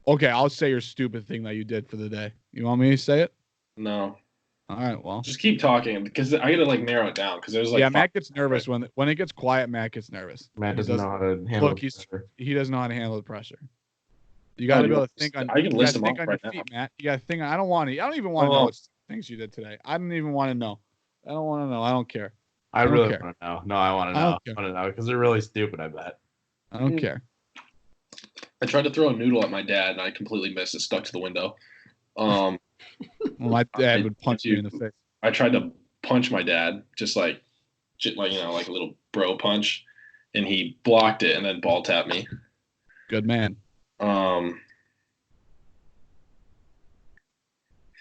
Okay, I'll say your stupid thing that you did for the day. You want me to say it? No. All right, well. Just keep talking because I got to like narrow it down because there's like. Yeah, Matt gets nervous when it gets quiet. Matt gets nervous. Matt doesn't know how to handle the pressure. He doesn't know how to handle the pressure. You got to be able to think on. I can list them off right now. Matt. You got to think. I don't even want to know what things you did today. I don't even want to know. I don't want to know. I don't care. I really want to know. No, I want to know. I want to know because they're really stupid. I bet. I don't care. I tried to throw a noodle at my dad and I completely missed it. Stuck to the window. Well, my dad would punch you in the face. I tried to punch my dad, just like like a little bro punch, and he blocked it and then ball tapped me. Good man.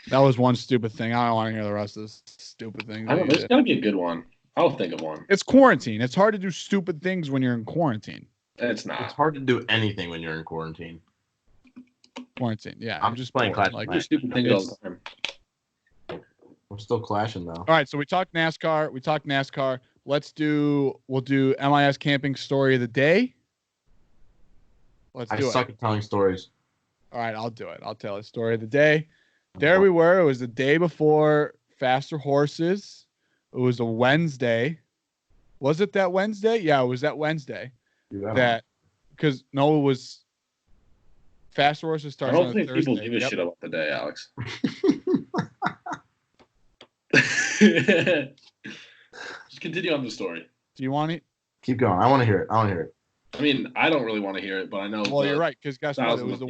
That was one stupid thing. I don't want to hear the rest of this stupid things. There's got to be a good one. I'll think of one. It's quarantine. It's hard to do stupid things when you're in quarantine. It's not. It's hard to do anything when you're in quarantine. Quarantine. Yeah, I'm just playing Clash. Like stupid things all the time. We're still clashing though. All right, so we talked NASCAR. We'll do MIS camping story of the day. I suck at telling stories. All right, I'll do it. I'll tell a story of the day. There we were. It was the day before Faster Horses. It was a Wednesday. Was it that Wednesday? Yeah, it was that Wednesday. Because it was Faster Horses starts on Thursday. I don't think people give a shit about the day, Alex. Just continue on the story. Do you want it? Keep going. I want to hear it. I mean, I don't really want to hear it, but I know. Well, you're right, because guess what? It was the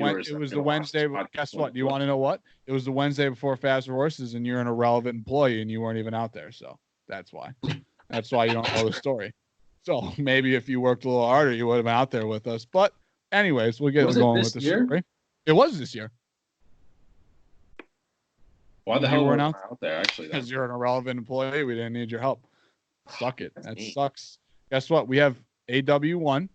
Wednesday. Guess what? Do you want to know what? It was the Wednesday before Faster Horses, and you're an irrelevant employee, and you weren't even out there. So that's why. That's why you don't know the story. So maybe if you worked a little harder, you would have been out there with us. But anyways, we'll get going with the story. It was this year. Why the hell weren't out there, actually? Because you're an irrelevant employee. We didn't need your help. Suck it. That sucks. Guess what? We have AW1.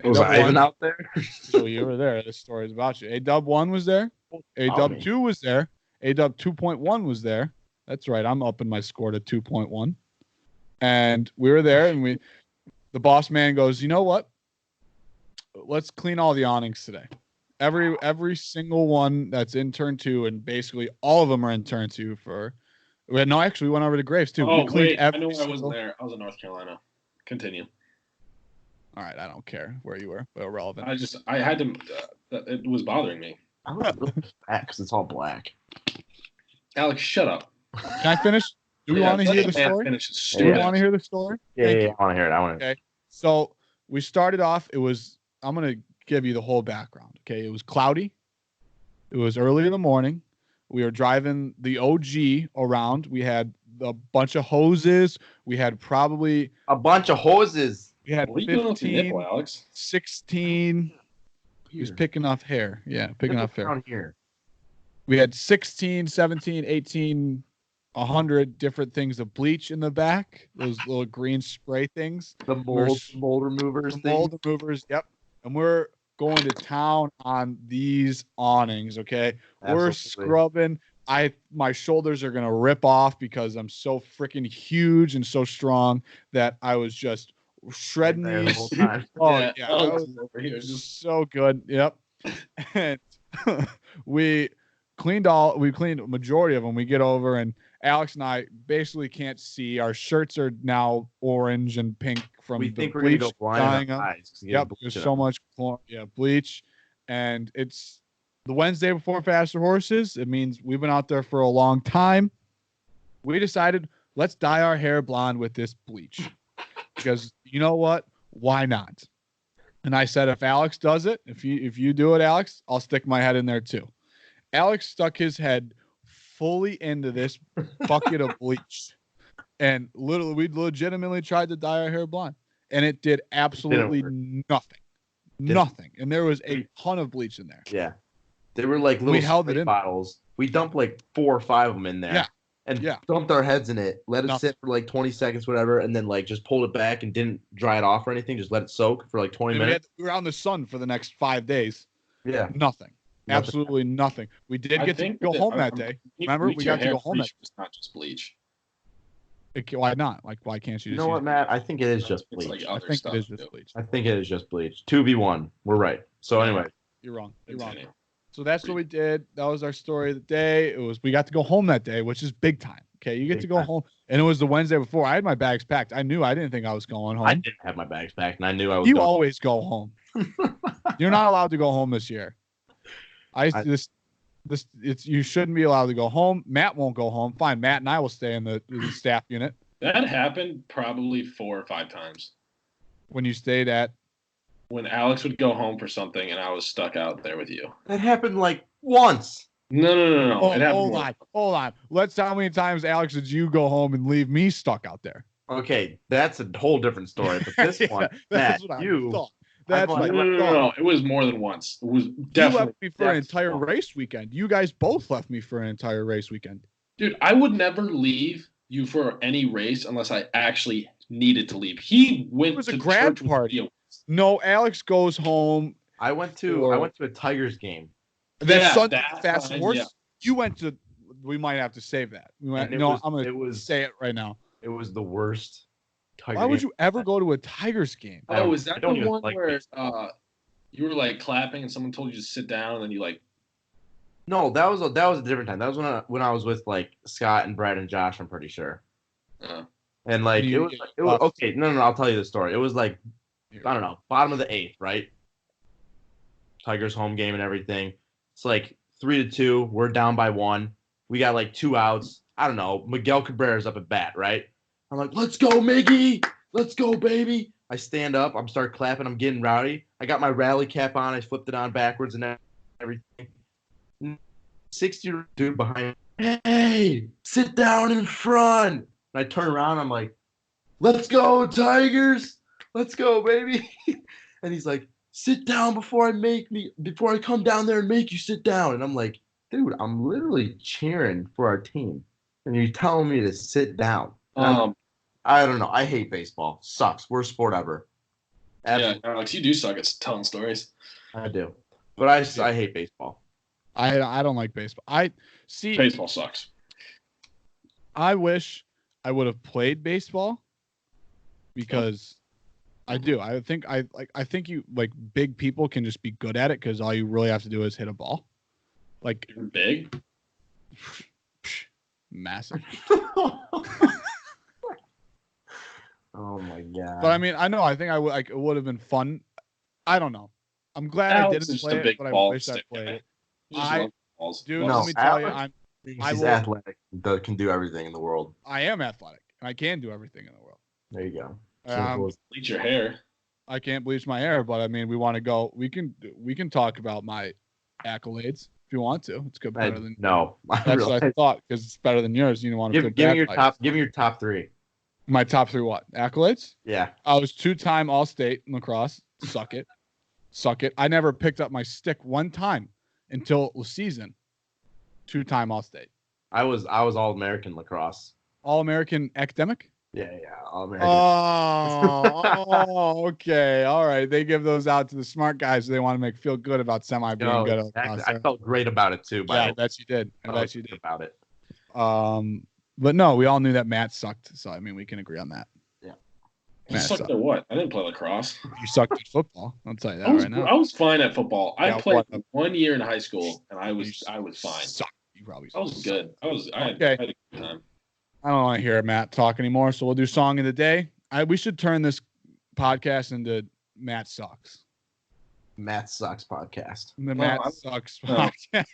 Was I even out there? So you were there. This story is about you. AW1 was there. AW2 was there. AW 2.1 was there. That's right. I'm upping my score to 2.1. And we were there, and the boss man goes, you know what? Let's clean all the awnings today. Every single one that's in turn 2, and basically all of them are in turn 2 for. No, actually, we went over to Graves too. Oh, wait. I know I wasn't there. I was in North Carolina. Continue. All right, I don't care where you were, but irrelevant. I had to. It was bothering me. I was fat because it's all black. Alex, shut up. Can I finish? Do we want to hear the story? Do we want to hear the story? Yeah, I want to hear it. Okay. So we started off. I'm gonna give you the whole background. Okay. It was cloudy. It was early in the morning. We were driving the OG around. We had a bunch of hoses. We had probably a bunch of hoses. We had 15, nipple, Alex? 16. He was picking off hair. Yeah, picking off hair. Here. We had 16, 17, 18, 100 different things of bleach in the back. Those little green spray things. The mold removers. Mold removers. Yep. And we're going to town on these awnings. Okay. Absolutely. We're scrubbing. My shoulders are gonna rip off because I'm so freaking huge and so strong that I was just shredding these the whole time. Oh yeah, was so good. Yep. And we cleaned a majority of them. We get over and Alex and I basically can't see. Our shirts are now orange and pink from the bleach. We're gonna go blind in our eyes. Yep, there's so much bleach, and it's the Wednesday before Faster Horses. It means we've been out there for a long time. We decided let's dye our hair blonde with this bleach because you know what? Why not? And I said, if Alex does it, if you do it, Alex, I'll stick my head in there too. Alex stuck his head fully into this bucket of bleach, and literally, we legitimately tried to dye our hair blonde, and it did absolutely nothing. And there was a ton of bleach in there. Yeah, they were like little spray bottles. We dumped like 4 or 5 of them in there. Yeah. And dumped our heads in it, let it sit for like 20 seconds, whatever, and then like just pulled it back and didn't dry it off or anything. Just let it soak for like 20 minutes. We were out in the sun for the next 5 days. Yeah. Nothing. Absolutely nothing. We did get to go home that day. Remember, we got to go home. It's not just bleach. Why not? Like, why can't you? You know what, Matt? I think it is just bleach. Like I think it is just bleach. I think it is just bleach. 2v1. We're right. So anyway, you're wrong. So that's what we did. That was our story of the day. We got to go home that day, which is big time. Okay, you get to go home, and it was the Wednesday before. I had my bags packed. I didn't think I was going home. I didn't have my bags packed, and I knew I was. You always go home. You're not allowed to go home this year. You shouldn't be allowed to go home. Matt won't go home. Fine, Matt and I will stay in the staff unit. That happened probably 4 or 5 times. When you stayed at. When Alex would go home for something, and I was stuck out there with you. That happened like once. No. Hold on. Let's how many times, Alex, did you go home and leave me stuck out there? Okay, that's a whole different story. But this one, Matt, No. It was more than once. It was definitely. You left me for an entire race weekend. You guys both left me for an entire race weekend. Dude, I would never leave you for any race unless I actually needed to leave. He went. It was a grad party. No, Alex goes home. I went to a Tigers game. Sunday Fast Horse. Yeah. You went to. We might have to save that. I'm going to say it right now. It was the worst. Why would you ever go to a Tigers game? Oh, is that the one where you were like clapping and someone told you to sit down and then you like? No, that was a different time. That was when I was with like Scott and Brad and Josh. I'm pretty sure. And like it was okay. No. I'll tell you the story. It was like I don't know, bottom of the 8th, right? Tigers home game and everything. It's like 3-2. We're down by 1. We got like 2 outs. I don't know. Miguel Cabrera's up at bat, right? I'm like, let's go, Miggy. Let's go, baby. I stand up. I'm start clapping. I'm getting rowdy. I got my rally cap on. I flipped it on backwards and everything. 60-year-old dude behind me. Hey, sit down in front. And I turn around. I'm like, let's go, Tigers. Let's go, baby. And he's like, sit down before I come down there and make you sit down. And I'm like, dude, I'm literally cheering for our team. And you're telling me to sit down. I don't know. I hate baseball. Sucks. Worst sport ever. Absolutely. Yeah, Alex, you do suck at telling stories. I do. But I hate baseball. I don't like baseball. Baseball sucks. I wish I would have played baseball because I do. I think you like big people can just be good at it because all you really have to do is hit a ball. Like you're big? Massive. Oh my god! But I mean, I know. I think it would have been fun. I don't know. I'm glad I didn't play it, but I wish I played it. Dude, let me tell you, he's athletic. Can do everything in the world. I am athletic, and I can do everything in the world. There you go. Bleach your hair. I can't bleach my hair, but I mean, we want to go. We can talk about my accolades if you want to. It's good. Better than no. That's what I thought because it's better than yours. You don't want to give me your top. Give me your top 3. My top 3 what? Accolades? Yeah. I was 2-time All-State in lacrosse. Suck it. Suck it. I never picked up my stick one time until the season. 2-time All-State. I was All-American lacrosse. All-American academic? Yeah, All-American. Oh, okay. All right. They give those out to the smart guys. So they want to feel good about being good at lacrosse. I felt great about it too. Yeah, I bet you did. I bet you did. About it. But no, we all knew that Matt sucked. So I mean, we can agree on that. Yeah. I sucked at what? I didn't play lacrosse. You sucked at football. I'll tell you that right now. I was fine at football. I played 1 year in high school, and I was fine. You probably. I was good. I had a good time. I don't want to hear Matt talk anymore, so we'll do song of the day. We should turn this podcast into Matt Sucks. Matt Sucks podcast. The Matt Sucks podcast.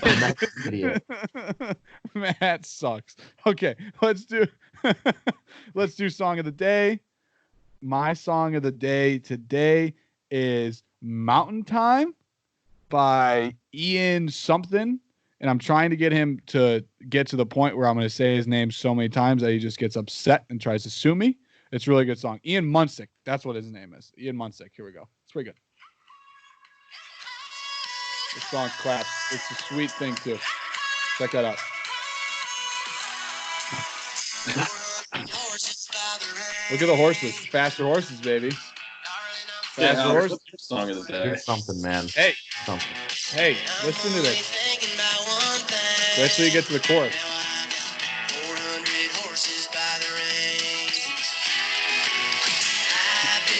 Matt's an idiot. Matt Sucks. Okay, let's do song of the day. My song of the day today is Mountain Time by Ian something. And I'm trying to get him to get to the point where I'm going to say his name so many times that he just gets upset and tries to sue me. It's a really good song. Ian Munsick. That's what his name is. Ian Munsick. Here we go. It's pretty good. This song claps. It's a sweet thing, too. Check that out. Look at the horses. Faster horses, baby. Faster horses. Song of the day. Do something, man. Hey. Something. Hey, listen to this. Wait till you get to the chorus.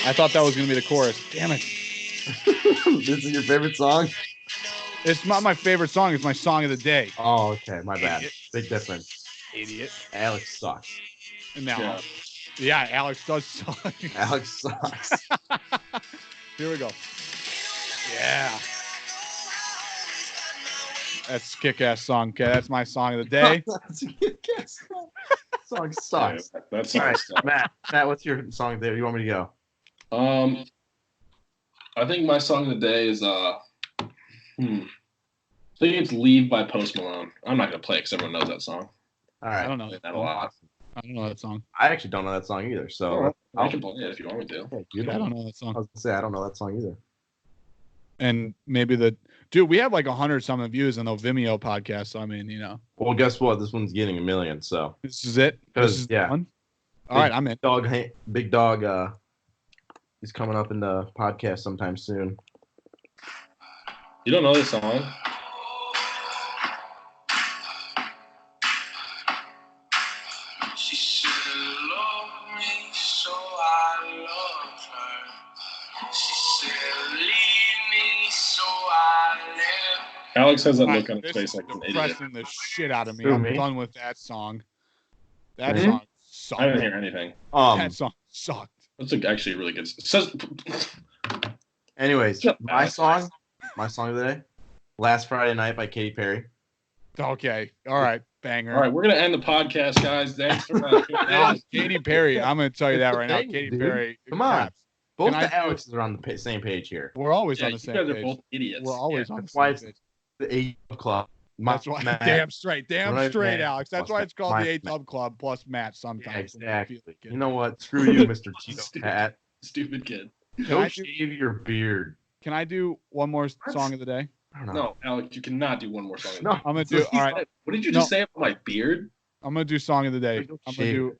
I thought that was going to be the chorus. Damn it. This is your favorite song? It's not my favorite song. It's my song of the day. Oh, okay. My bad. Big difference. Idiot. Alex sucks. No. Yeah, Alex does suck. Alex sucks. Here we go. Yeah. That's a kick-ass song. Okay, that's my song of the day. That's a kick-ass song. Song sucks. Yeah, that song sucks. Matt, what's your song of the day? Where do you want me to go? I think my song of the day is I think it's "Leave" by Post Malone. I'm not gonna play it because everyone knows that song. All right, I don't know that a lot. I don't know that song. I actually don't know that song either. So I can play it if you want me to. I don't know that song. I was gonna say I don't know that song either. And maybe we have like 100-something views on the Vimeo podcast. So I mean, you know. Well, guess what? This one's getting 1 million. So this is it. This is the one? All right, I'm in. Big Dog. He's coming up in the podcast sometime soon. You don't know this song? She said, love me, so I love her. She said, leave me, so I left. Alex has that look on his face like an idiot. Depressing the shit out of me. I'm done with that song. That song sucked. I didn't hear anything. That song sucked. That's actually really good. It says. Anyways, my song of the day, "Last Friday Night" by Katy Perry. Okay, all right, banger. All right, we're gonna end the podcast, guys. Thanks for Katy Perry. I'm gonna tell you that right now. Katy Perry. Come on. Both the Alexes are on the same page here. We're always on the same page. You guys are both idiots. We're always on the same page. The A Club. That's why. Damn straight, Alex. That's why it's called the A Club plus Matt sometimes. Yeah, exactly. You know what? Screw you, Mr. Cheeto Hat. Stupid kid. Go shave your beard. Can I do one more song of the day? I don't know. No, Alex, you cannot do one more song of the day. No, I'm gonna do. All right. What did you just say about my beard? I'm gonna do song of the day. I'm gonna do.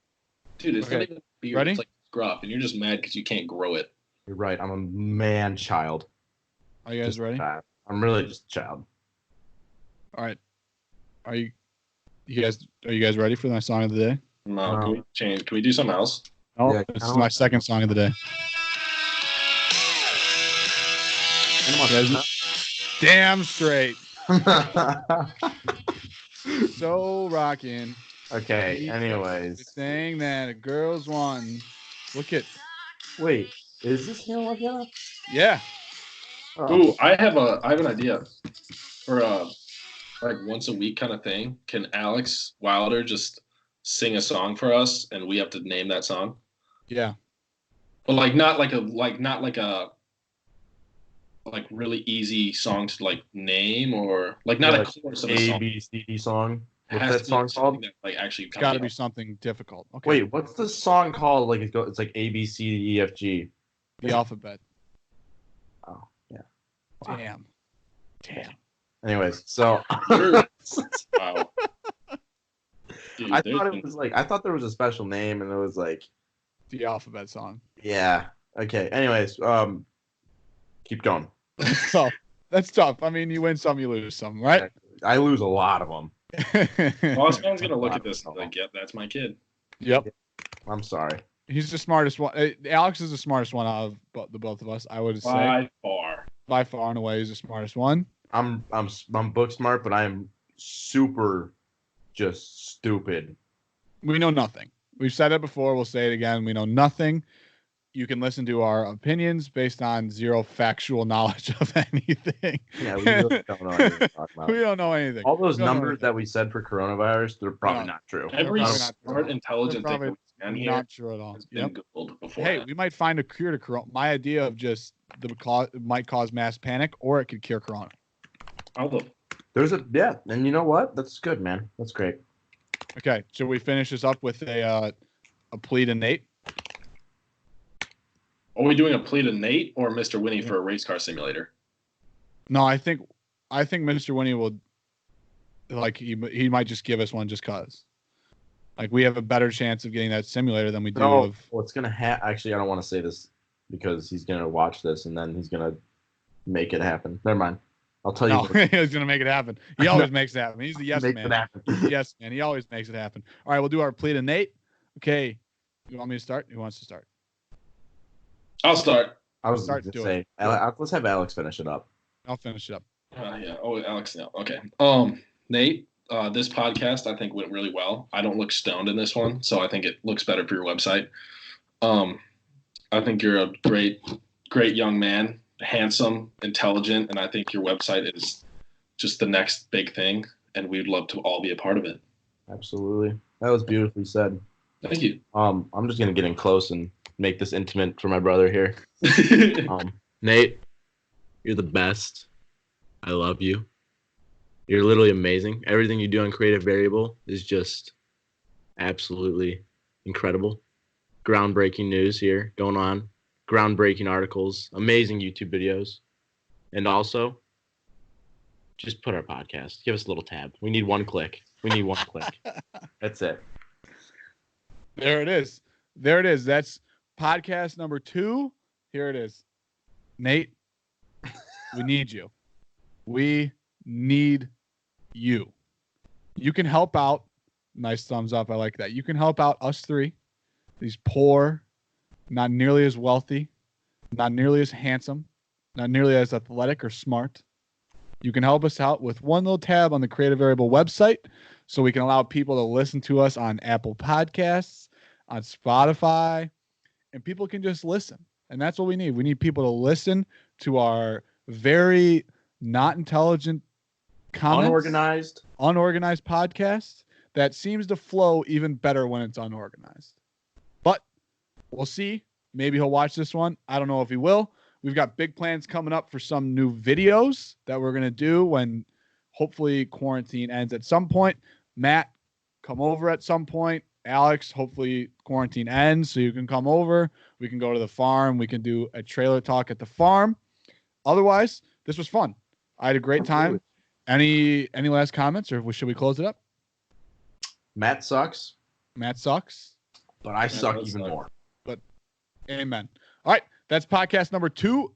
Dude, it's not even a beard. Ready? It's like scruff, and you're just mad because you can't grow it. You're right. I'm a man child. Are you guys ready? I'm really just a child. All right. Are you guys ready for my song of the day? No. Can we change? Can we do something else? Oh, yeah, this is my second song of the day. Damn straight. So rocking. Okay. Anyways, the thing that girls want. Look at. Wait, is this Hannah Montana? Yeah. Oh. Ooh, I have an idea for like once a week kind of thing. Can Alex Wilder just sing a song for us, and we have to name that song? Yeah. But not like a really easy song to like name, or like not a chorus of a song. ABCD song. What's that song called? That, like actually, it's got to be something difficult. Okay. Wait, what's the song called? Like it's like A B C D E F G. The alphabet. Oh yeah. Wow. Damn. Anyways, so wow. Dude, I thought there was a special name, and it was like the alphabet song. Yeah. Okay. Anyways, keep going. That's tough. I mean, you win some, you lose some, right? I lose a lot of them. Boss man's gonna look at this and like, yep, that's my kid. Yep. I'm sorry. He's the smartest one. Alex is the smartest one out of the both of us, I would say. By far and away, he's the smartest one. I'm book smart, but I'm super just stupid. We know nothing. We've said it before. We'll say it again. We know nothing. You can listen to our opinions based on zero factual knowledge of anything. Yeah, we really don't know anything to talk about. We don't know anything. All those numbers that we said for coronavirus, they're probably not true. Every smart, intelligent thing not true at all. Been Googled before. Hey, we might find a cure to corona. My idea of just it might cause mass panic, or it could cure corona. There's and you know what? That's good, man. That's great. Okay, should we finish this up with a plea to Nate? Are we doing a plea to Nate or Mr. Winnie for a race car simulator? No, I think Mr. Winnie will, like, he might just give us one just cause. Like, we have a better chance of getting that simulator than we do of. Well, it's gonna actually, I don't want to say this because he's gonna watch this and then he's gonna make it happen. Never mind. I'll tell you. No, he's gonna make it happen. He always makes it happen. He's the yes man. Yes man. He always makes it happen. All right, we'll do our plea to Nate. Okay, you want me to start? Who wants to start? I'll start. I was going to say, let's have Alex finish it up. I'll finish it up. Yeah. Oh, Alex. No. Okay. Nate, this podcast I think went really well. I don't look stoned in this one, so I think it looks better for your website. I think you're a great young man, handsome, intelligent, and I think your website is just the next big thing, and we'd love to all be a part of it. Absolutely. That was beautifully said. Thank you. I'm just going to get in close and make this intimate for my brother here. Nate, you're the best. I love you. You're literally amazing. Everything you do on Creative Variable is just absolutely incredible. Groundbreaking news here going on. Groundbreaking articles, amazing YouTube videos. And also, just put our podcast. Give us a little tab. We need one click. That's it. There it is. That's podcast number 2. Here it is. Nate, we need you. We need you. You can help out. Nice thumbs up. I like that. You can help out us 3. These poor, not nearly as wealthy, not nearly as handsome, not nearly as athletic or smart. You can help us out with one little tab on the Creative Variable website so we can allow people to listen to us on Apple Podcasts, on Spotify, and people can just listen. And that's what we need. We need people to listen to our very not intelligent comments, unorganized podcast that seems to flow even better when it's unorganized. But we'll see. Maybe he'll watch this one. I don't know if he will. We've got big plans coming up for some new videos that we're going to do when hopefully quarantine ends at some point. Matt, come over at some point. Alex, hopefully quarantine ends so you can come over. We can go to the farm. We can do a trailer talk at the farm. Otherwise, this was fun. I had a great time. Any last comments, or should we close it up? Matt sucks. But I suck even more. But amen. All right. That's podcast number 2.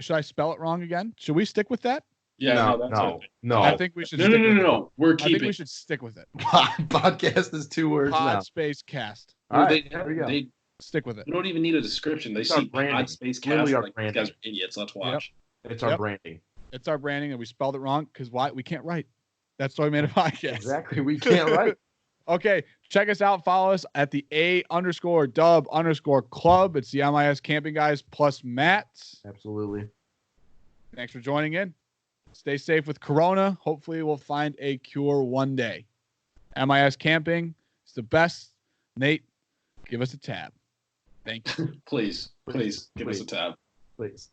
Should I spell it wrong again? Should we stick with that? Yeah, no. I think we should. No. I think we should stick with it. Podcast is 2 words now. Space cast. All right, there we go. Stick with it. We don't even need a description. They see pod space cast. Like, these guys are idiots. Let's watch. Yep. It's our branding. It's our branding, and we spelled it wrong because why? We can't write. That's why we made a podcast. Exactly. We can't write. Okay, check us out. Follow us at the A_dub_club. It's the MIS Camping Guys plus Matt. Absolutely. Thanks for joining in. Stay safe with Corona. Hopefully, we'll find a cure one day. MIS Camping is the best. Nate, give us a tab. Thank you. Please give us a tab. Please.